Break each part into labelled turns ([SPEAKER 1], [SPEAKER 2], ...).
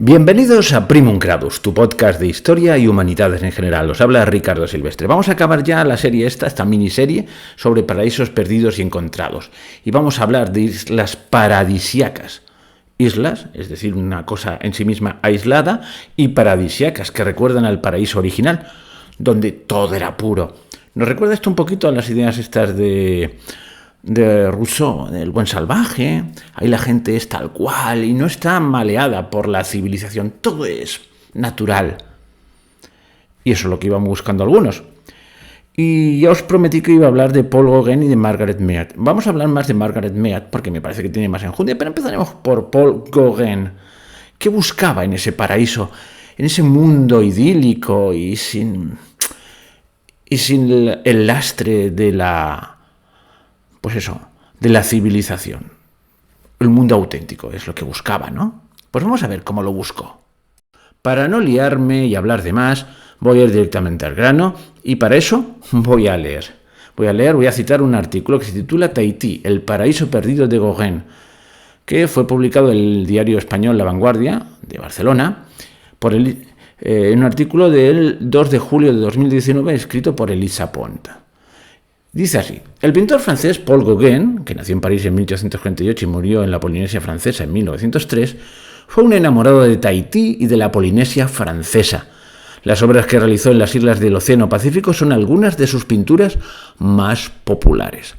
[SPEAKER 1] Bienvenidos a Primum Gradus, tu podcast de historia y humanidades en general. Os habla Ricardo Silvestre. Vamos a acabar ya la serie esta miniserie sobre paraísos perdidos y encontrados. Y vamos a hablar de islas paradisíacas. Islas, es decir, una cosa en sí misma aislada, y paradisíacas, que recuerdan al paraíso original, donde todo era puro. ¿Nos recuerda esto un poquito a las ideas estas de Rousseau, el buen salvaje? Ahí la gente es tal cual y no está maleada por la civilización, todo es natural. Y eso es lo que íbamos buscando algunos. Y ya os prometí que iba a hablar de Paul Gauguin y de Margaret Mead. Vamos a hablar más de Margaret Mead porque me parece que tiene más enjundia, pero empezaremos por Paul Gauguin. ¿Qué buscaba en ese paraíso, en ese mundo idílico y sin el lastre de la civilización? El mundo auténtico es lo que buscaba, ¿no? Pues vamos a ver cómo lo buscó. Para no liarme y hablar de más, voy a ir directamente al grano y para eso voy a citar un artículo que se titula Tahití, el paraíso perdido de Gauguin, que fue publicado en el diario español La Vanguardia de Barcelona en un artículo del 2 de julio de 2019 escrito por Elisa Pont. Dice así: el pintor francés Paul Gauguin, que nació en París en 1848 y murió en la Polinesia francesa en 1903, fue un enamorado de Tahití y de la Polinesia francesa. Las obras que realizó en las islas del Océano Pacífico son algunas de sus pinturas más populares.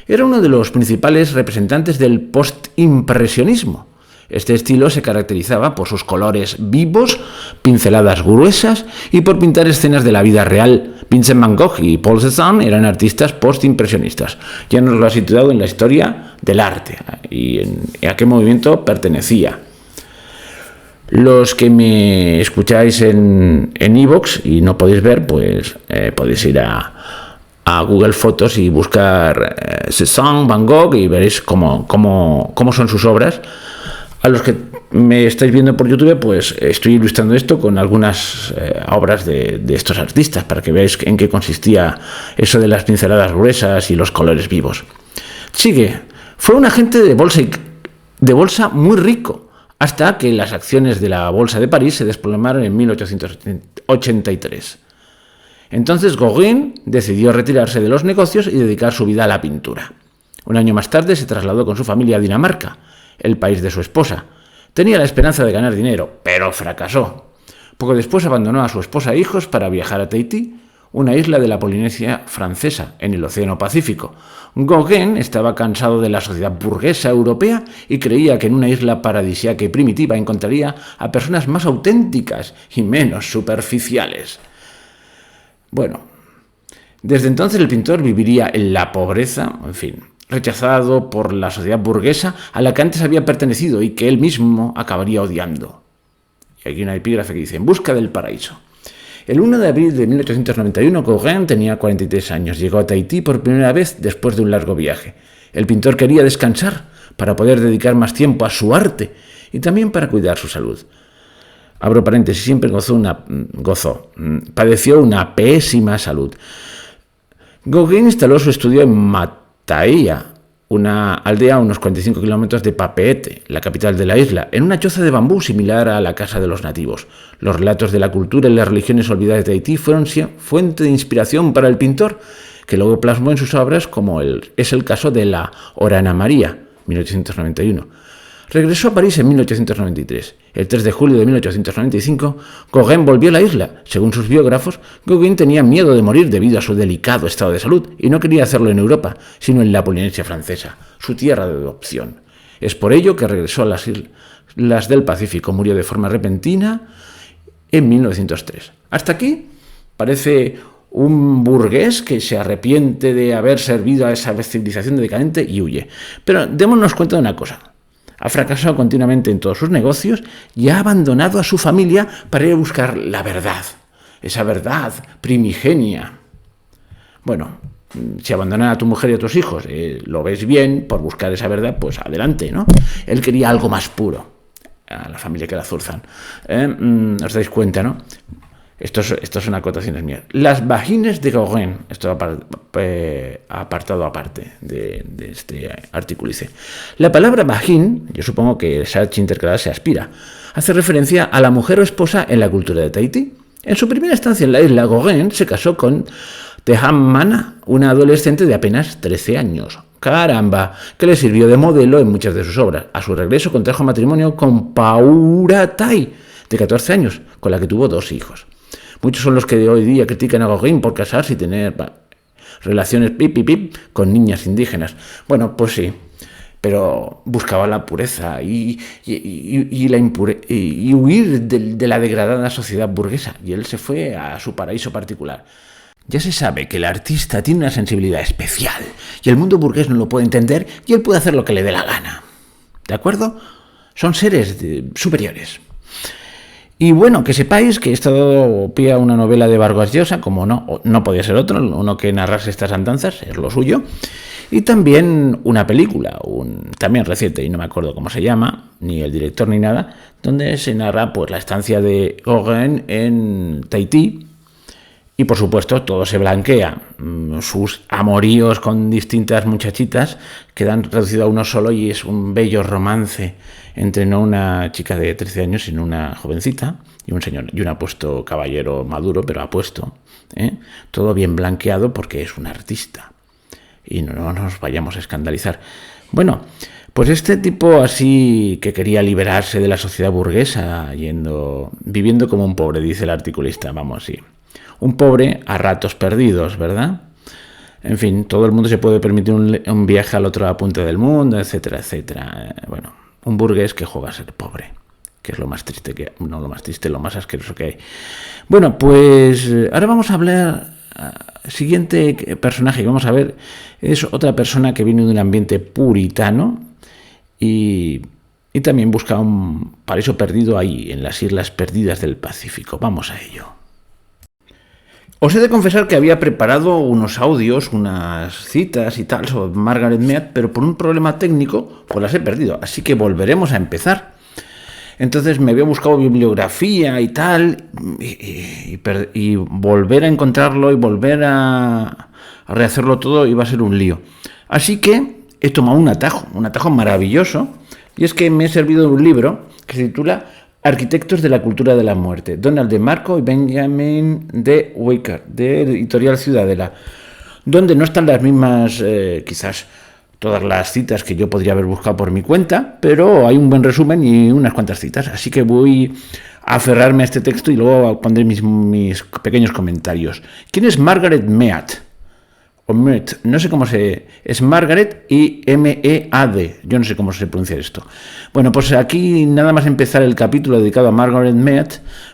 [SPEAKER 1] Era uno de los principales representantes del postimpresionismo. Este estilo se caracterizaba por sus colores vivos, pinceladas gruesas y por pintar escenas de la vida real. Vincent van Gogh y Paul Cézanne eran artistas postimpresionistas. Ya nos lo ha situado en la historia del arte y a qué movimiento pertenecía. Los que me escucháis en iVoox y no podéis ver, pues podéis ir a Google Fotos y buscar Cézanne, Van Gogh y veréis cómo son sus obras. A los que me estáis viendo por YouTube, pues estoy ilustrando esto con algunas obras de estos artistas para que veáis en qué consistía eso de las pinceladas gruesas y los colores vivos. Sigue. Fue un agente de bolsa muy rico, hasta que las acciones de la Bolsa de París se desplomaron en 1883. Entonces Gauguin decidió retirarse de los negocios y dedicar su vida a la pintura. Un año más tarde se trasladó con su familia a Dinamarca, el país de su esposa. Tenía la esperanza de ganar dinero, pero fracasó. Poco después abandonó a su esposa e hijos para viajar a Tahití, una isla de la Polinesia francesa, en el Océano Pacífico. Gauguin estaba cansado de la sociedad burguesa europea y creía que en una isla paradisíaca y primitiva encontraría a personas más auténticas y menos superficiales. Bueno, desde entonces el pintor viviría en la pobreza, rechazado por la sociedad burguesa a la que antes había pertenecido y que él mismo acabaría odiando. Y aquí una epígrafe que dice: en busca del paraíso. El 1 de abril de 1891, Gauguin tenía 43 años. Llegó a Tahití por primera vez después de un largo viaje. El pintor quería descansar para poder dedicar más tiempo a su arte y también para cuidar su salud. Abro paréntesis, siempre padeció una pésima salud. Gauguin instaló su estudio en Mataia, una aldea a unos 45 kilómetros de Papeete, la capital de la isla, en una choza de bambú similar a la casa de los nativos. Los relatos de la cultura y las religiones olvidadas de Tahití fueron fuente de inspiración para el pintor, que luego plasmó en sus obras, como es el caso de la Orana María, 1891. Regresó a París en 1893. El 3 de julio de 1895, Gauguin volvió a la isla. Según sus biógrafos, Gauguin tenía miedo de morir debido a su delicado estado de salud y no quería hacerlo en Europa, sino en la Polinesia francesa, su tierra de adopción. Es por ello que regresó a las islas del Pacífico. Murió de forma repentina en 1903. Hasta aquí parece un burgués que se arrepiente de haber servido a esa civilización decadente y huye. Pero démonos cuenta de una cosa. Ha fracasado continuamente en todos sus negocios y ha abandonado a su familia para ir a buscar la verdad, esa verdad primigenia. Bueno, si abandonar a tu mujer y a tus hijos lo ves bien por buscar esa verdad, pues adelante, ¿no? Él quería algo más puro, a la familia que la zurzan. ¿Os dais cuenta, no? Esto son acotaciones mías. Las vagines de Gauguin, esto apartado aparte de este artículo, dice: la palabra vagin, yo supongo que Sach intercalada se aspira, hace referencia a la mujer o esposa en la cultura de Tahití. En su primera estancia en la isla, Gauguin se casó con Teham Mana, una adolescente de apenas 13 años. ¡Caramba! Que le sirvió de modelo en muchas de sus obras. A su regreso contrajo matrimonio con Paura Tai, de 14 años, con la que tuvo 2 hijos. Muchos son los que hoy día critican a Gauguin por casarse y tener relaciones con niñas indígenas. Bueno, pues sí, pero buscaba la pureza y huir de la degradada sociedad burguesa. Y él se fue a su paraíso particular. Ya se sabe que el artista tiene una sensibilidad especial y el mundo burgués no lo puede entender y él puede hacer lo que le dé la gana. ¿De acuerdo? Son seres superiores. Y bueno, que sepáis que he estado pie a una novela de Vargas Llosa, como no podía ser otro, uno que narrase estas andanzas, es lo suyo. Y también una película, también reciente, y no me acuerdo cómo se llama, ni el director ni nada, donde se narra pues la estancia de Gauguin en Tahití. Y por supuesto todo se blanquea. Sus amoríos con distintas muchachitas quedan reducidos a uno solo y es un bello romance entre no una chica de 13 años sino una jovencita y un señor y un apuesto caballero maduro pero apuesto. Todo bien blanqueado porque es un artista y no nos vayamos a escandalizar. Bueno, pues este tipo así que quería liberarse de la sociedad burguesa viviendo como un pobre, dice el articulista, vamos, sí. Un pobre a ratos perdidos, ¿verdad? En fin, todo el mundo se puede permitir un viaje al otro punta del mundo, etcétera, etcétera. Bueno, un burgués que juega a ser pobre, que es lo más triste lo más asqueroso que hay. Bueno, pues ahora vamos a hablar. Siguiente personaje que vamos a ver es otra persona que viene de un ambiente puritano y también busca un paraíso perdido ahí, en las islas perdidas del Pacífico. Vamos a ello. Os he de confesar que había preparado unos audios, unas citas y tal sobre Margaret Mead, pero por un problema técnico pues las he perdido, así que volveremos a empezar. Entonces me había buscado bibliografía y tal, y volver a encontrarlo y volver a rehacerlo todo iba a ser un lío. Así que he tomado un atajo maravilloso, y es que me he servido de un libro que se titula Arquitectos de la cultura de la muerte, Donald D. Marco y Benjamin D. Wicker, de Editorial Ciudadela, donde no están las mismas, quizás todas las citas que yo podría haber buscado por mi cuenta, pero hay un buen resumen y unas cuantas citas, así que voy a aferrarme a este texto y luego pondré mis pequeños comentarios. ¿Quién es Margaret Mead? O Mead, no sé cómo es Margaret y M-E-A-D, yo no sé cómo se pronuncia esto. Bueno, pues aquí nada más empezar el capítulo dedicado a Margaret Mead,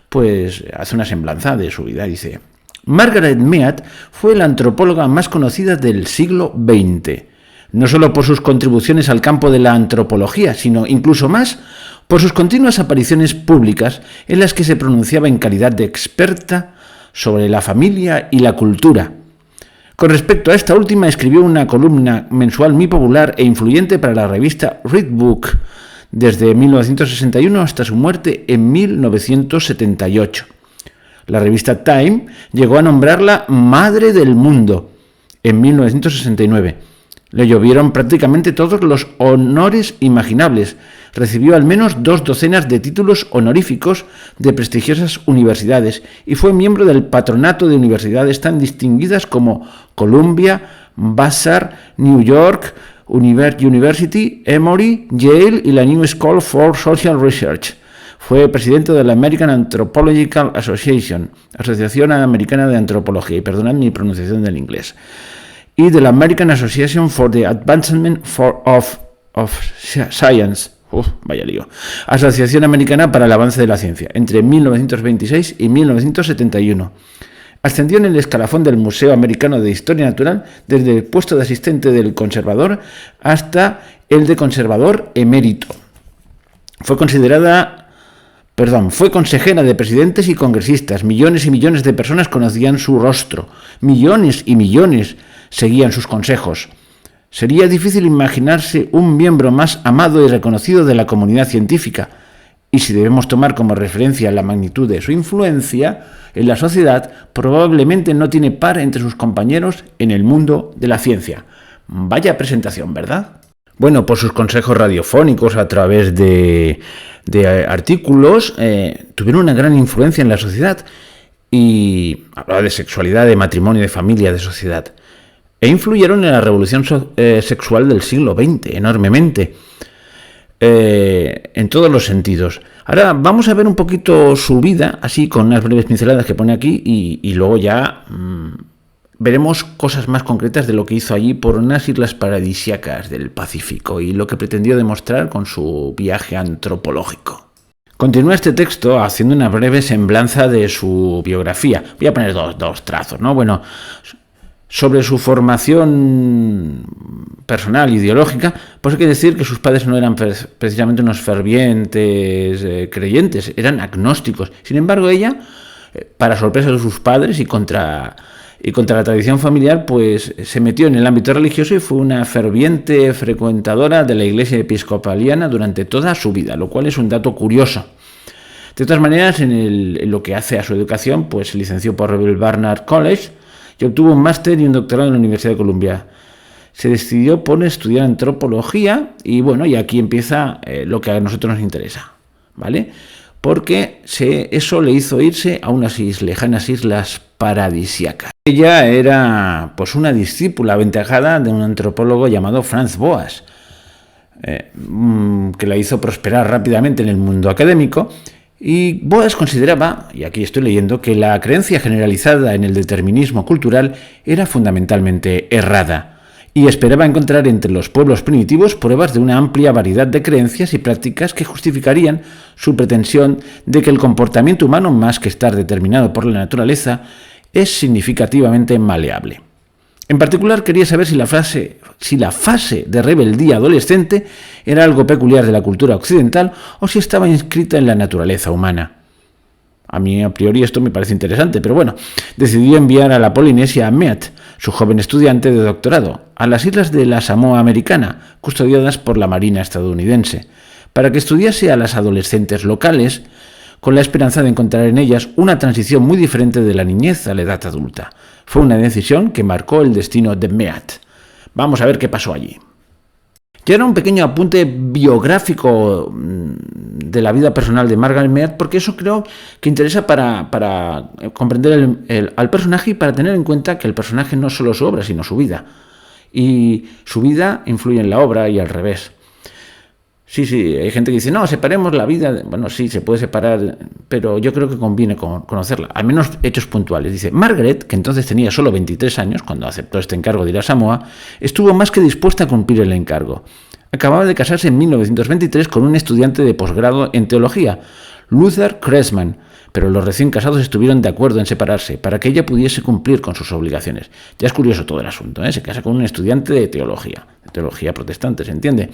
[SPEAKER 1] pues hace una semblanza de su vida, dice: Margaret Mead fue la antropóloga más conocida del siglo XX, no solo por sus contribuciones al campo de la antropología, sino incluso más por sus continuas apariciones públicas en las que se pronunciaba en calidad de experta sobre la familia y la cultura. Con respecto a esta última, escribió una columna mensual muy popular e influyente para la revista Read Book desde 1961 hasta su muerte en 1978. La revista Time llegó a nombrarla Madre del Mundo en 1969. Le llovieron prácticamente todos los honores imaginables. Recibió al menos 2 docenas de títulos honoríficos de prestigiosas universidades y fue miembro del patronato de universidades tan distinguidas como Columbia, Vassar, New York University, Emory, Yale y la New School for Social Research. Fue presidente de la American Anthropological Association, Asociación Americana de Antropología, y perdonad mi pronunciación del inglés, y de la American Association for the Advancement of Science, vaya lío, Asociación Americana para el Avance de la Ciencia, entre 1926 y 1971. Ascendió en el escalafón del Museo Americano de Historia Natural desde el puesto de asistente del conservador hasta el de conservador emérito. Fue consejera de presidentes y congresistas. Millones y millones de personas conocían su rostro. Millones y millones seguían sus consejos. Sería difícil imaginarse un miembro más amado y reconocido de la comunidad científica. Y si debemos tomar como referencia la magnitud de su influencia en la sociedad, probablemente no tiene par entre sus compañeros en el mundo de la ciencia. Vaya presentación, ¿verdad? Bueno, por sus consejos radiofónicos a través de artículos, tuvieron una gran influencia en la sociedad y hablaba de sexualidad, de matrimonio, de familia, de sociedad. E influyeron en la revolución sexual del siglo XX enormemente, en todos los sentidos. Ahora vamos a ver un poquito su vida, así con unas breves pinceladas que pone aquí, y luego ya veremos cosas más concretas de lo que hizo allí por unas islas paradisíacas del Pacífico y lo que pretendió demostrar con su viaje antropológico. Continúa este texto haciendo una breve semblanza de su biografía. Voy a poner dos trazos, ¿no? Bueno, sobre su formación personal, ideológica, pues hay que decir que sus padres no eran precisamente unos fervientes creyentes, eran agnósticos. Sin embargo, ella, para sorpresa de sus padres y contra la tradición familiar, pues se metió en el ámbito religioso y fue una ferviente frecuentadora de la iglesia episcopaliana durante toda su vida, lo cual es un dato curioso. De todas maneras, en lo que hace a su educación, pues se licenció por Rebel Barnard College y obtuvo un máster y un doctorado en la Universidad de Columbia. Se decidió por estudiar antropología y bueno, y aquí empieza lo que a nosotros nos interesa, ¿vale? Porque eso le hizo irse a unas lejanas islas paradisíacas. Ella era pues una discípula aventajada de un antropólogo llamado Franz Boas, que la hizo prosperar rápidamente en el mundo académico. Y Boas consideraba, y aquí estoy leyendo, que la creencia generalizada en el determinismo cultural era fundamentalmente errada, y esperaba encontrar entre los pueblos primitivos pruebas de una amplia variedad de creencias y prácticas que justificarían su pretensión de que el comportamiento humano, más que estar determinado por la naturaleza, es significativamente maleable. En particular, quería saber si la fase de rebeldía adolescente era algo peculiar de la cultura occidental o si estaba inscrita en la naturaleza humana. A mí, a priori, esto me parece interesante, pero bueno, decidió enviar a la Polinesia a Mead, su joven estudiante de doctorado, a las islas de la Samoa Americana, custodiadas por la Marina estadounidense, para que estudiase a las adolescentes locales, con la esperanza de encontrar en ellas una transición muy diferente de la niñez a la edad adulta. Fue una decisión que marcó el destino de Mead. Vamos a ver qué pasó allí. Ya era un pequeño apunte biográfico de la vida personal de Margaret Mead, porque eso creo que interesa para comprender al personaje y para tener en cuenta que el personaje no es solo su obra, sino su vida. Y su vida influye en la obra y al revés. Sí, hay gente que dice, no, separemos la vida. Bueno, sí, se puede separar, pero yo creo que conviene conocerla, al menos hechos puntuales. Dice, Margaret, que entonces tenía solo 23 años, cuando aceptó este encargo de ir a Samoa, estuvo más que dispuesta a cumplir el encargo. Acababa de casarse en 1923 con un estudiante de posgrado en teología, Luther Cressman, pero los recién casados estuvieron de acuerdo en separarse para que ella pudiese cumplir con sus obligaciones. Ya es curioso todo el asunto, ¿eh? Se casa con un estudiante de teología protestante, ¿se entiende?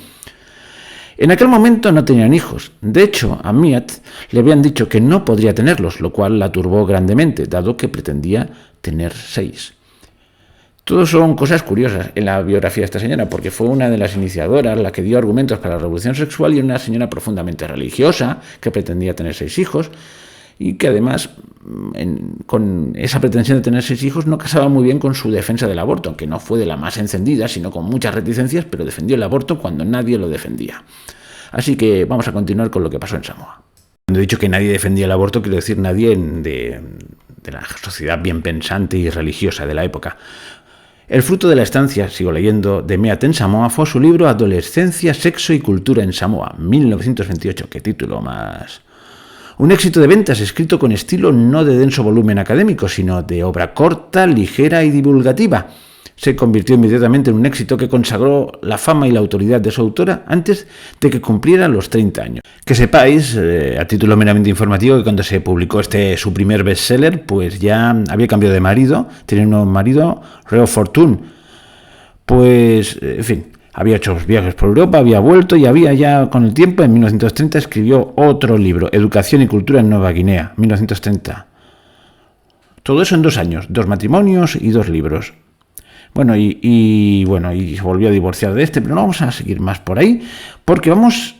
[SPEAKER 1] En aquel momento no tenían hijos. De hecho, a Mead le habían dicho que no podría tenerlos, lo cual la turbó grandemente, dado que pretendía tener 6. Todo son cosas curiosas en la biografía de esta señora, porque fue una de las iniciadoras, la que dio argumentos para la revolución sexual, y una señora profundamente religiosa, que pretendía tener 6 hijos, y que además, con esa pretensión de tener 6 hijos, no casaba muy bien con su defensa del aborto, aunque no fue de la más encendida, sino con muchas reticencias, pero defendió el aborto cuando nadie lo defendía. Así que vamos a continuar con lo que pasó en Samoa. Cuando he dicho que nadie defendía el aborto, quiero decir nadie de la sociedad bien pensante y religiosa de la época. El fruto de la estancia, sigo leyendo, de Mead en Samoa fue su libro Adolescencia, Sexo y Cultura en Samoa, 1928. ¿Qué título más? Un éxito de ventas escrito con estilo no de denso volumen académico, sino de obra corta, ligera y divulgativa. Se convirtió inmediatamente en un éxito que consagró la fama y la autoridad de su autora antes de que cumpliera los 30 años. Que sepáis, a título meramente informativo, que cuando se publicó su primer bestseller, pues ya había cambiado de marido, tenía un nuevo marido, Reo Fortune. Pues, en fin, había hecho viajes por Europa, había vuelto y había ya, con el tiempo, en 1930, escribió otro libro, Educación y Cultura en Nueva Guinea, 1930. Todo eso en 2 años, 2 matrimonios y 2 libros. Bueno, y se volvió a divorciar de pero no vamos a seguir más por ahí, porque vamos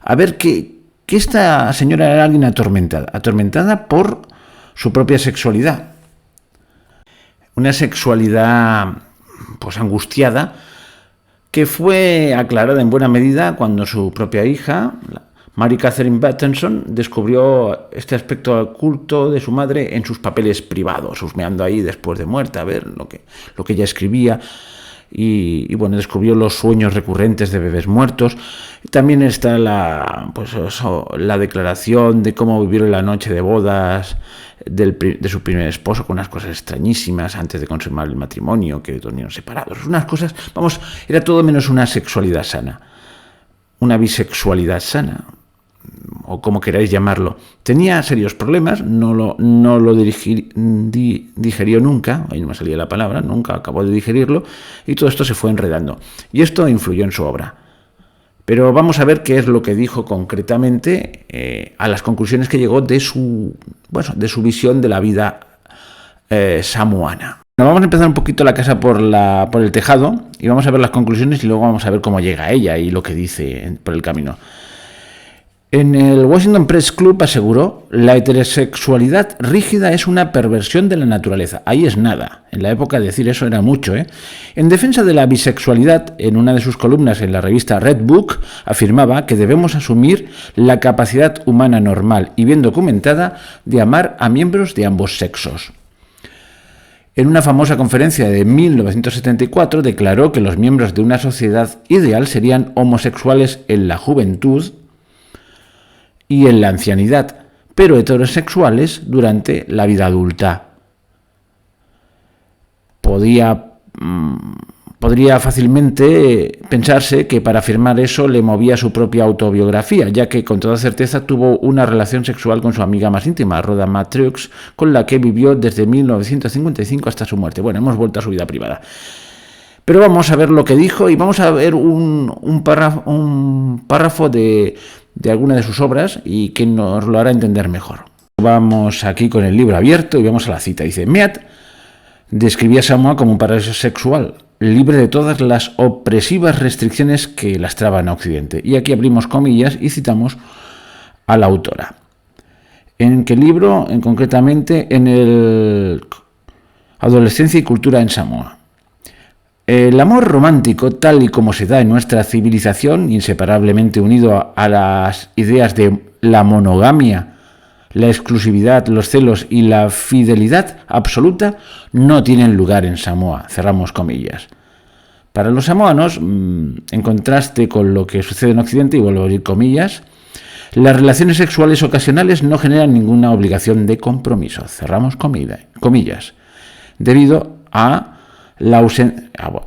[SPEAKER 1] a ver qué que esta señora era alguien atormentada por su propia sexualidad. Una sexualidad pues angustiada, que fue aclarada en buena medida cuando su propia hija, Mary Catherine Battenson, descubrió este aspecto oculto de su madre en sus papeles privados, husmeando ahí después de muerta, a ver lo que ella escribía. Y bueno, descubrió los sueños recurrentes de bebés muertos. También está la declaración de cómo vivieron la noche de bodas de su primer esposo, con unas cosas extrañísimas antes de consumar el matrimonio, que dormían separados. Unas cosas, era todo menos una sexualidad sana, una bisexualidad sana, o como queráis llamarlo. Tenía serios problemas, no lo digerió nunca, ahí no me salía la palabra, nunca acabó de digerirlo, y todo esto se fue enredando. Y esto influyó en su obra. Pero vamos a ver qué es lo que dijo concretamente a las conclusiones que llegó de su visión de la vida samoana. Vamos a empezar un poquito la casa por el tejado y vamos a ver las conclusiones y luego vamos a ver cómo llega ella y lo que dice por el camino. En el Washington Press Club aseguró: la heterosexualidad rígida es una perversión de la naturaleza. Ahí es nada. En la época decir eso era mucho, ¿eh? En defensa de la bisexualidad, en una de sus columnas en la revista Red Book, afirmaba que debemos asumir la capacidad humana normal y bien documentada de amar a miembros de ambos sexos. En una famosa conferencia de 1974 declaró que los miembros de una sociedad ideal serían homosexuales en la juventud y en la ancianidad, pero heterosexuales durante la vida adulta. Podría fácilmente pensarse que para afirmar eso le movía su propia autobiografía, ya que con toda certeza tuvo una relación sexual con su amiga más íntima, Rhoda Matrix, con la que vivió desde 1955 hasta su muerte. Bueno, hemos vuelto a su vida privada. Pero vamos a ver lo que dijo y vamos a ver un párrafo de alguna de sus obras y que nos lo hará entender mejor. Vamos aquí con el libro abierto y vamos a la cita. Dice: Mead describía a Samoa como un paraíso sexual, libre de todas las opresivas restricciones que lastraban a Occidente. Y aquí abrimos comillas y citamos a la autora. ¿En qué libro? Concretamente en el Adolescencia y Cultura en Samoa. El amor romántico, tal y como se da en nuestra civilización, inseparablemente unido a las ideas de la monogamia, la exclusividad, los celos y la fidelidad absoluta, no tienen lugar en Samoa. Cerramos comillas. Para los samoanos, en contraste con lo que sucede en Occidente, y vuelvo a abrir comillas, las relaciones sexuales ocasionales no generan ninguna obligación de compromiso. Cerramos comillas. Debido a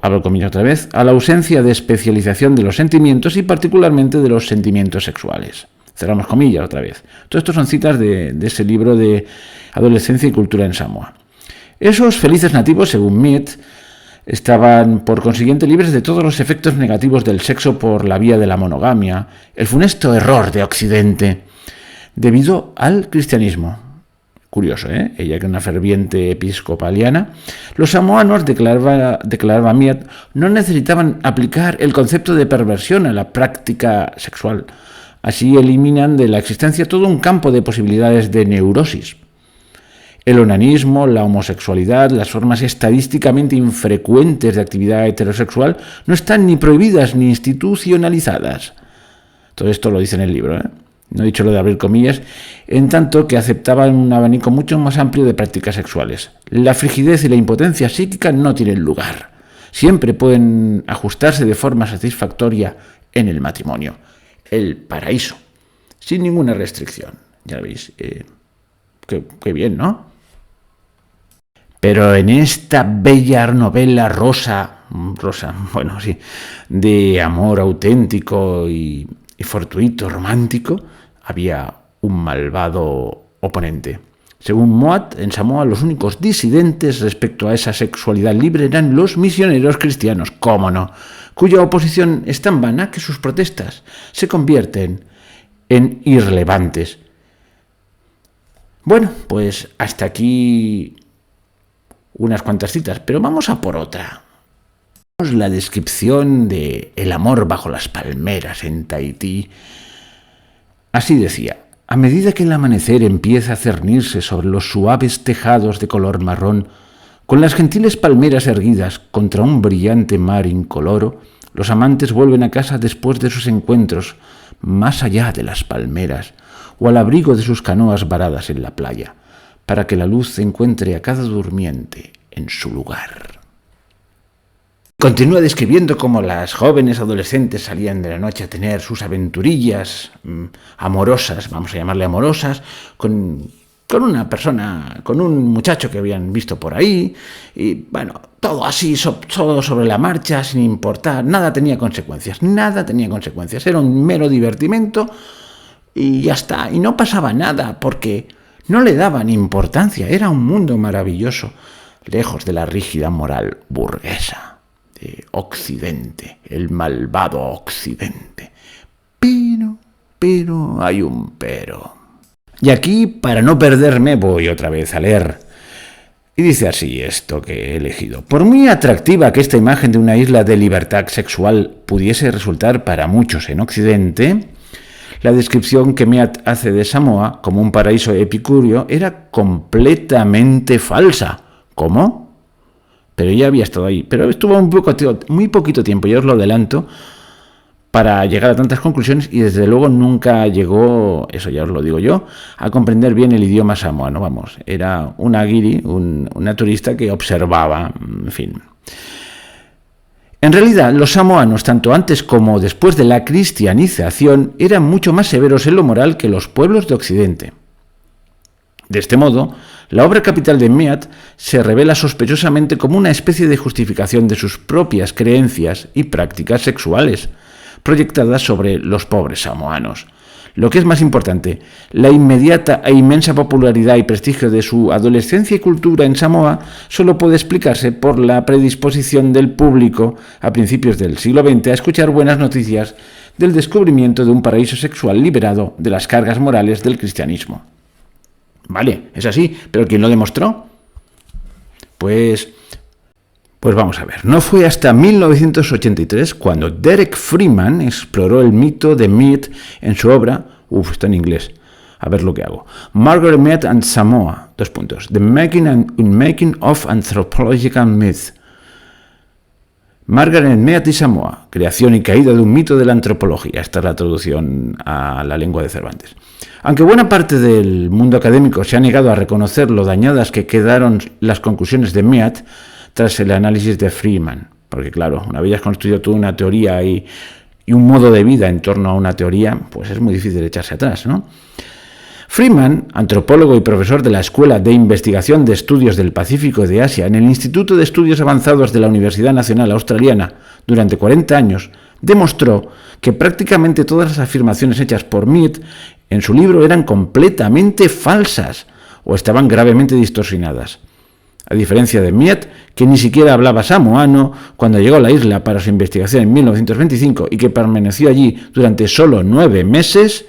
[SPEAKER 1] abro comillas otra vez, a la ausencia de especialización de los sentimientos y particularmente de los sentimientos sexuales. Cerramos comillas otra vez. Todo esto son citas de ese libro de Adolescencia y Cultura en Samoa. Esos felices nativos, según Mead, estaban por consiguiente libres de todos los efectos negativos del sexo por la vía de la monogamia, el funesto error de Occidente, debido al cristianismo. Curioso, ¿eh? Ella, que es una ferviente episcopaliana. Los samoanos, declaraba Mead, no necesitaban aplicar el concepto de perversión a la práctica sexual. Así eliminan de la existencia todo un campo de posibilidades de neurosis. El onanismo, la homosexualidad, las formas estadísticamente infrecuentes de actividad heterosexual no están ni prohibidas ni institucionalizadas. Todo esto lo dice en el libro, ¿eh? No he dicho lo de abrir comillas, en tanto que aceptaban un abanico mucho más amplio de prácticas sexuales. La frigidez y la impotencia psíquica no tienen lugar. Siempre pueden ajustarse de forma satisfactoria en el matrimonio. El paraíso, sin ninguna restricción. Ya veis, qué bien, ¿no? Pero en esta bella novela rosa, bueno, sí, de amor auténtico y fortuito, romántico, había un malvado oponente. Según Mead, en Samoa los únicos disidentes respecto a esa sexualidad libre eran los misioneros cristianos, cómo no, cuya oposición es tan vana que sus protestas se convierten en irrelevantes. Bueno, pues hasta aquí unas cuantas citas, pero vamos a por otra. La descripción de el amor bajo las palmeras en Tahití Así decía: a medida que el amanecer empieza a cernirse sobre los suaves tejados de color marrón, con las gentiles palmeras erguidas contra un brillante mar incoloro, los amantes vuelven a casa después de sus encuentros, más allá de las palmeras, o al abrigo de sus canoas varadas en la playa, para que la luz encuentre a cada durmiente en su lugar. Continúa describiendo cómo las jóvenes adolescentes salían de la noche a tener sus aventurillas amorosas, vamos a llamarle amorosas, con una persona, con un muchacho que habían visto por ahí, y bueno, todo así, todo sobre la marcha, sin importar, nada tenía consecuencias, era un mero divertimento y ya está, y no pasaba nada, porque no le daban importancia, era un mundo maravilloso, lejos de la rígida moral burguesa. Occidente, el malvado Occidente. Pero, hay un pero. Y aquí, para no perderme, voy otra vez a leer. Y dice así esto que he elegido. Por muy atractiva que esta imagen de una isla de libertad sexual pudiese resultar para muchos en Occidente, la descripción que Mead hace de Samoa como un paraíso epicúreo era completamente falsa. ¿Cómo? Pero ya había estado ahí. Pero estuvo muy poquito tiempo, ya os lo adelanto, para llegar a tantas conclusiones, y desde luego nunca llegó, eso ya os lo digo yo, a comprender bien el idioma samoano. Vamos, era una guiri, una turista que observaba, en fin. En realidad, los samoanos, tanto antes como después de la cristianización, eran mucho más severos en lo moral que los pueblos de Occidente. De este modo, la obra capital de Mead se revela sospechosamente como una especie de justificación de sus propias creencias y prácticas sexuales, proyectadas sobre los pobres samoanos. Lo que es más importante, la inmediata e inmensa popularidad y prestigio de su adolescencia y cultura en Samoa solo puede explicarse por la predisposición del público a principios del siglo XX a escuchar buenas noticias del descubrimiento de un paraíso sexual liberado de las cargas morales del cristianismo. Vale, es así, pero ¿quién lo demostró? Pues vamos a ver. No fue hasta 1983 cuando Derek Freeman exploró el mito de Mead en su obra, está en inglés, a ver lo que hago, Margaret Mead and Samoa, The Making of Anthropological Myth. Margaret Mead y Samoa, creación y caída de un mito de la antropología. Esta es la traducción a la lengua de Cervantes. Aunque buena parte del mundo académico se ha negado a reconocer lo dañadas que quedaron las conclusiones de Mead tras el análisis de Freeman, porque claro, una vez has construido toda una teoría y un modo de vida en torno a una teoría, pues es muy difícil echarse atrás, ¿no? Freeman, antropólogo y profesor de la Escuela de Investigación de Estudios del Pacífico y de Asia en el Instituto de Estudios Avanzados de la Universidad Nacional Australiana durante 40 años, demostró que prácticamente todas las afirmaciones hechas por Mead en su libro eran completamente falsas o estaban gravemente distorsionadas. A diferencia de Mead, que ni siquiera hablaba samoano cuando llegó a la isla para su investigación en 1925 y que permaneció allí durante solo 9 meses,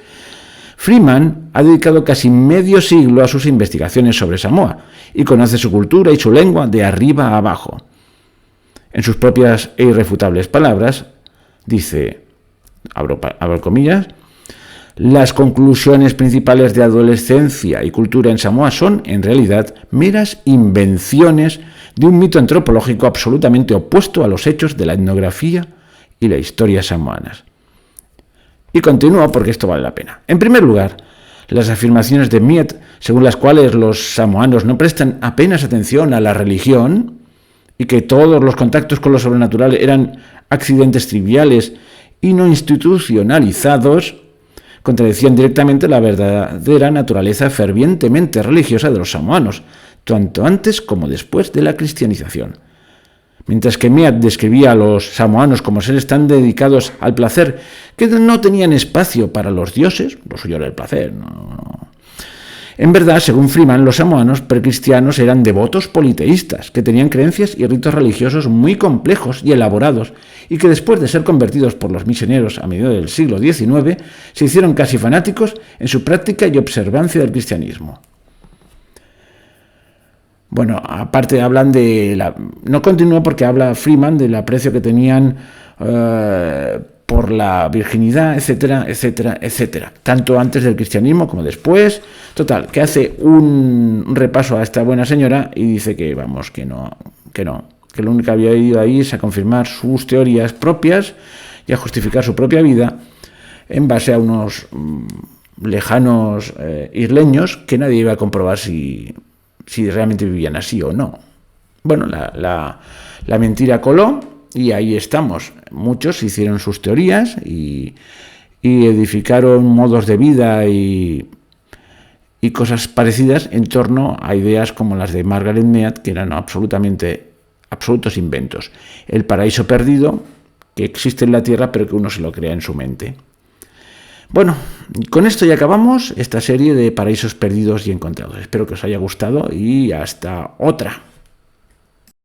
[SPEAKER 1] Freeman ha dedicado casi medio siglo a sus investigaciones sobre Samoa y conoce su cultura y su lengua de arriba a abajo. En sus propias e irrefutables palabras, dice, abro comillas, las conclusiones principales de adolescencia y cultura en Samoa son, en realidad, meras invenciones de un mito antropológico absolutamente opuesto a los hechos de la etnografía y la historia samoanas. Y continúa porque esto vale la pena. En primer lugar, las afirmaciones de Mead, según las cuales los samoanos no prestan apenas atención a la religión y que todos los contactos con lo sobrenatural eran accidentes triviales y no institucionalizados, contradecían directamente la verdadera naturaleza fervientemente religiosa de los samoanos, tanto antes como después de la cristianización. Mientras que Mead describía a los samoanos como seres tan dedicados al placer que no tenían espacio para los dioses, lo suyo era el placer, no. En verdad, según Freeman, los samoanos precristianos eran devotos politeístas, que tenían creencias y ritos religiosos muy complejos y elaborados, y que después de ser convertidos por los misioneros a mediados del siglo XIX, se hicieron casi fanáticos en su práctica y observancia del cristianismo. Bueno, aparte hablan de no continúo porque habla Freeman del aprecio que tenían por la virginidad, etcétera, etcétera, etcétera. Tanto antes del cristianismo como después. Total, que hace un repaso a esta buena señora y dice que, vamos, que no, que lo único que había ido ahí es a confirmar sus teorías propias y a justificar su propia vida en base a unos lejanos isleños que nadie iba a comprobar si realmente vivían así o no. Bueno, la mentira coló y ahí estamos. Muchos hicieron sus teorías y edificaron modos de vida y cosas parecidas en torno a ideas como las de Margaret Mead, que eran absolutos inventos. El paraíso perdido, que existe en la Tierra, pero que uno se lo crea en su mente. Bueno, con esto ya acabamos esta serie de paraísos perdidos y encontrados. Espero que os haya gustado y hasta otra.